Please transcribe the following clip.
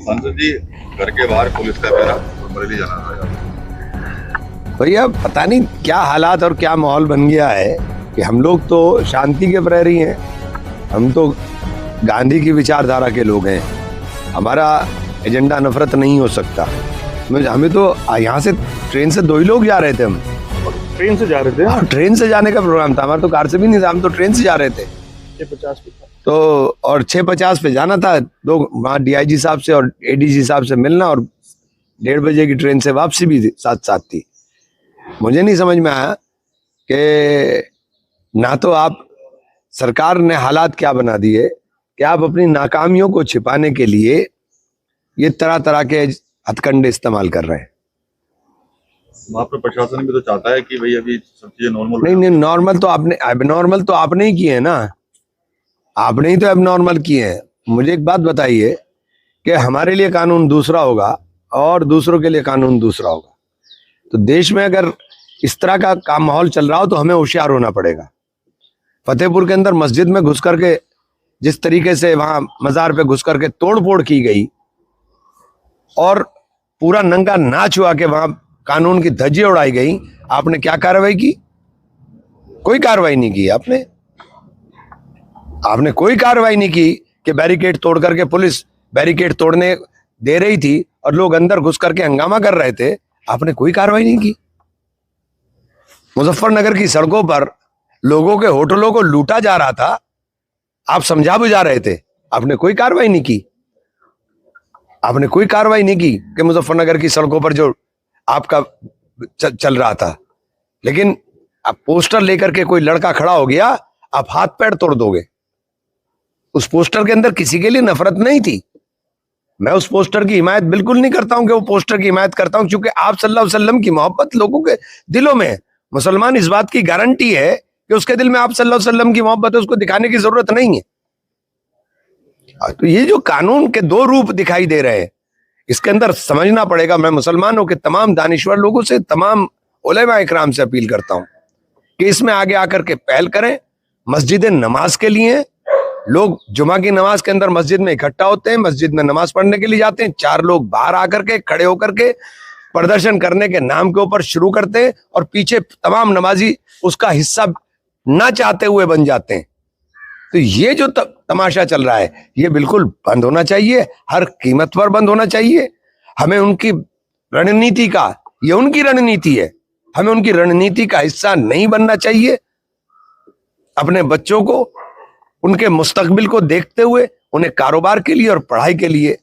सांसद जी, घर के बाहर पुलिस का पहरा और बरेली जाना था। भैया पता नहीं क्या हालात और क्या माहौल बन गया है कि हम लोग तो शांति के प्रहरी हैं। हम तो गांधी की विचारधारा के लोग हैं। हमारा एजेंडा नफरत नहीं हो सकता। हमें तो यहाँ से ट्रेन से 2 ही लोग जा रहे थे। हम ट्रेन से जा रहे थे। और ट्रेन से जाने का प्रोग्राम था हमारा, तो कार से भी नहीं था, हम तो ट्रेन से जा रहे थे। 6:50 पे था। तो और 6:50 पे जाना था, वहाँ डीआईजी साहब से और एडीजी साहब से मिलना, और 1:30 बजे की ट्रेन से वापसी भी साथ साथ थी। मुझे नहीं समझ में आया कि ना तो आप सरकार ने हालात क्या बना दिए कि आप अपनी नाकामियों को छिपाने के लिए ये तरह तरह के हथकंडे इस्तेमाल कर रहे हैं। वहाँ पर प्रशासन भी तो चाहता है कि भाई अभी सब चीजें नॉर्मल। नहीं, नॉर्मल तो आपने, एबनॉर्मल तो आपने ही किए हैं ना। आपने ही तो एबनॉर्मल किए हैं। मुझे एक बात बताइए कि हमारे लिए कानून दूसरा होगा और दूसरों के लिए कानून दूसरा होगा। तो देश में अगर इस तरह का माहौल चल रहा हो तो हमें होशियार होना पड़ेगा। फतेहपुर के अंदर मस्जिद में घुस करके जिस तरीके से वहां मजार पे घुस करके तोड़फोड़ की गई और पूरा नंगा नाच हुआ के वहां कानून की धज्जियां उड़ाई गई, आपने क्या कार्रवाई की? कोई कार्रवाई नहीं की। आपने कोई कार्रवाई नहीं की कि बैरिकेड तोड़ करके, पुलिस बैरिकेड तोड़ने दे रही थी और लोग अंदर घुस करके हंगामा कर रहे थे, आपने कोई कार्रवाई नहीं की। मुजफ्फरनगर की सड़कों पर लोगों के होटलों को लूटा जा रहा था, आप समझा बुझा रहे थे, आपने कोई कार्रवाई नहीं की। आपने कोई कार्रवाई नहीं की कि मुजफ्फरनगर की सड़कों पर जो आपका चल रहा था। लेकिन अब पोस्टर लेकर के कोई लड़का खड़ा हो गया, आप हाथ पैर तोड़ दोगे। उस पोस्टर के अंदर किसी के लिए नफरत नहीं थी। मैं उस पोस्टर की हिमायत बिल्कुल नहीं करता हूं कि वो पोस्टर की हिमायत करता हूं, क्योंकि आप सल्लल्लाहु अलैहि वसल्लम की मोहब्बत लोगों के दिलों में है। मुसलमान इस बात की गारंटी है कि उसके दिल में आप सल्लल्लाहु अलैहि वसल्लम की मोहब्बत है, उसको दिखाने की जरूरत नहीं है। तो ये जो कानून के 2 रूप दिखाई दे रहे हैं, इसके अंदर समझना पड़ेगा। मैं मुसलमानों के तमाम दानिश्वर लोगों से, तमाम उलेमा इकराम से अपील करता हूं कि इसमें आगे आकर के पहल करें। मस्जिदें नमाज के लिए, लोग जुमा की नमाज के अंदर मस्जिद में इकट्ठा होते हैं, मस्जिद में नमाज पढ़ने के लिए जाते हैं। 4 लोग बाहर आकर के खड़े होकर के प्रदर्शन करने के नाम के ऊपर शुरू करते हैं और पीछे तमाम नमाजी उसका हिस्सा ना चाहते हुए बन जाते हैं। तो ये जो तमाशा चल रहा है, ये बिल्कुल बंद होना चाहिए, हर कीमत पर बंद होना चाहिए। हमें उनकी रणनीति का, ये उनकी रणनीति है, हमें उनकी रणनीति का हिस्सा नहीं बनना चाहिए। अपने बच्चों को, उनके मुस्तकबिल को देखते हुए उन्हें कारोबार के लिए और पढ़ाई के लिए